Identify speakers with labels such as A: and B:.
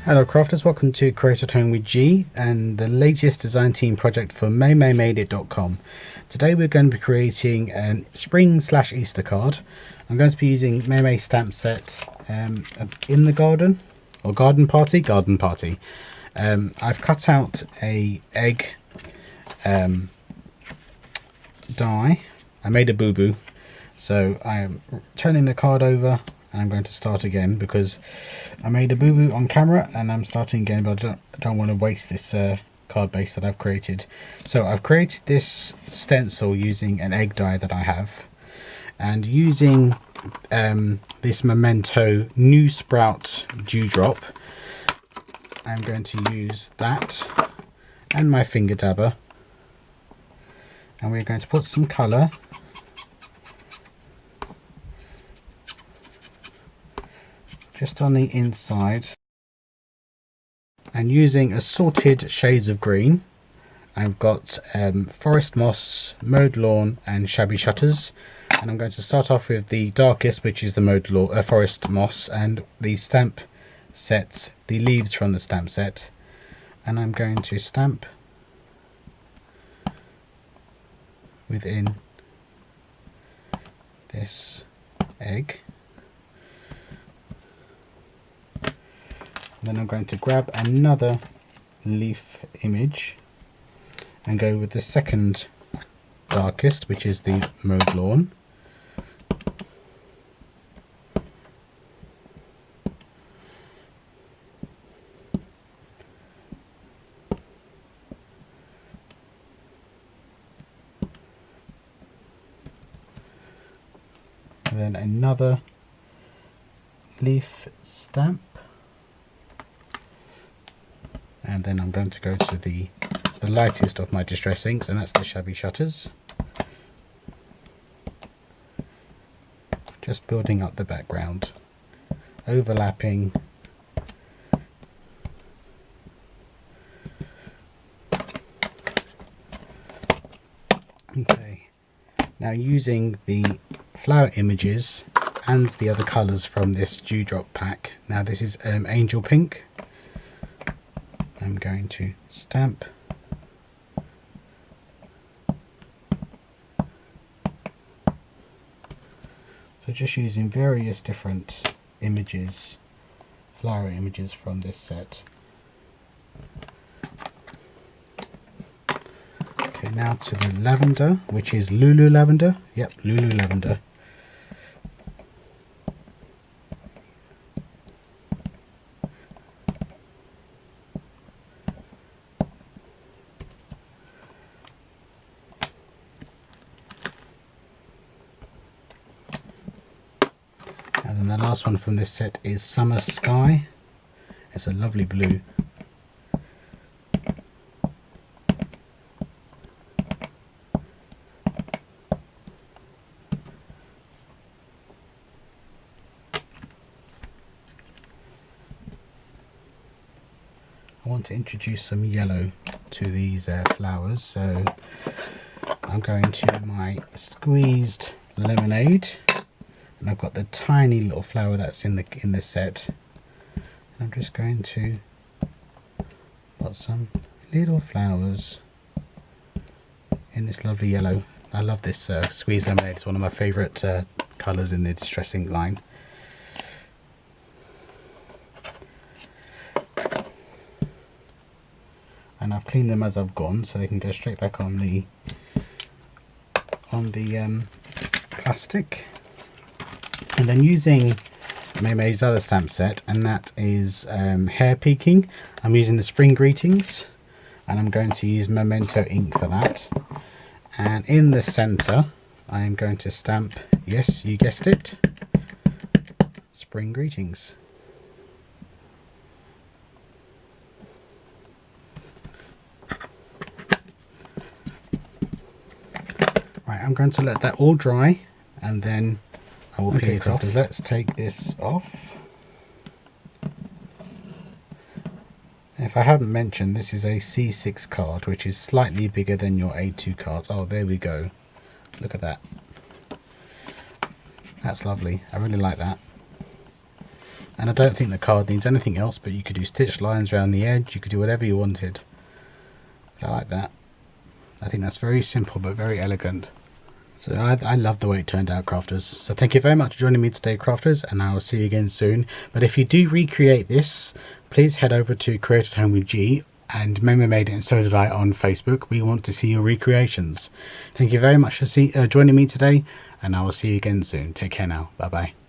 A: Hello crafters, welcome to Create at Home with G and the latest design team project for MayMayMadeIt.com. Today we're going to be creating a spring/Easter card. I'm going to be using MayMay stamp set in the garden, or garden party. I've cut out a egg die. I made a boo-boo, so I am turning the card over. I'm going to start again because I made a boo-boo on camera and I'm starting again, but I don't want to waste this card base that I've created. So I've created this stencil using an egg die that I have, and using this Memento New Sprout Dewdrop, I'm going to use that and my finger dabber, and we're going to put some colour just on the inside, and using assorted shades of green. I've got Forest Moss, Mowed Lawn and Shabby Shutters, and I'm going to start off with the darkest, which is the Mowed Lawn, Forest Moss, and the stamp sets, the leaves from the stamp set, and I'm going to stamp within this egg. Then I'm going to grab another leaf image and go with the second darkest, which is the Mowed Lawn. And then another leaf stamp. And then I'm going to go to the lightest of my distress inks, and that's the Shabby Shutters. Just building up the background, overlapping. Okay, now using the flower images and the other colours from this Dewdrop pack. Now this is Angel Pink. I'm going to stamp so just using various different images, flower images from this set. Okay, now to the lavender, which is Lulu Lavender. Yep, Lulu Lavender. And then the last one from this set is Summer Sky. It's a lovely blue. I want to introduce some yellow to these flowers, so I'm going to my squeezed lemonade. And I've got the tiny little flower that's in this set. I'm just going to put some little flowers in this lovely yellow. I love this squeezed lemonade. It's one of my favourite colours in the Distress Ink line. And I've cleaned them as I've gone, so they can go straight back on the plastic. And then using MayMay's other stamp set, and that is Hair Peeking. I'm using the Spring Greetings, and I'm going to use Memento ink for that. And in the centre, I am going to stamp, yes, you guessed it, Spring Greetings. Right, I'm going to let that all dry, and then I will peel it off. Let's take this off. If I haven't mentioned, this is a C6 card, which is slightly bigger than your A2 cards. Oh, there we go. Look at that. That's lovely. I really like that. And I don't think the card needs anything else, but you could do stitched lines around the edge, you could do whatever you wanted. I like that. I think that's very simple but very elegant. So I love the way it turned out, crafters. So thank you very much for joining me today, crafters, and I will see you again soon. But if you do recreate this, please head over to Create at Home with G, and Memo Made It and So Did I on Facebook. We want to see your recreations. Thank you very much for joining me today, and I will see you again soon. Take care now. Bye bye.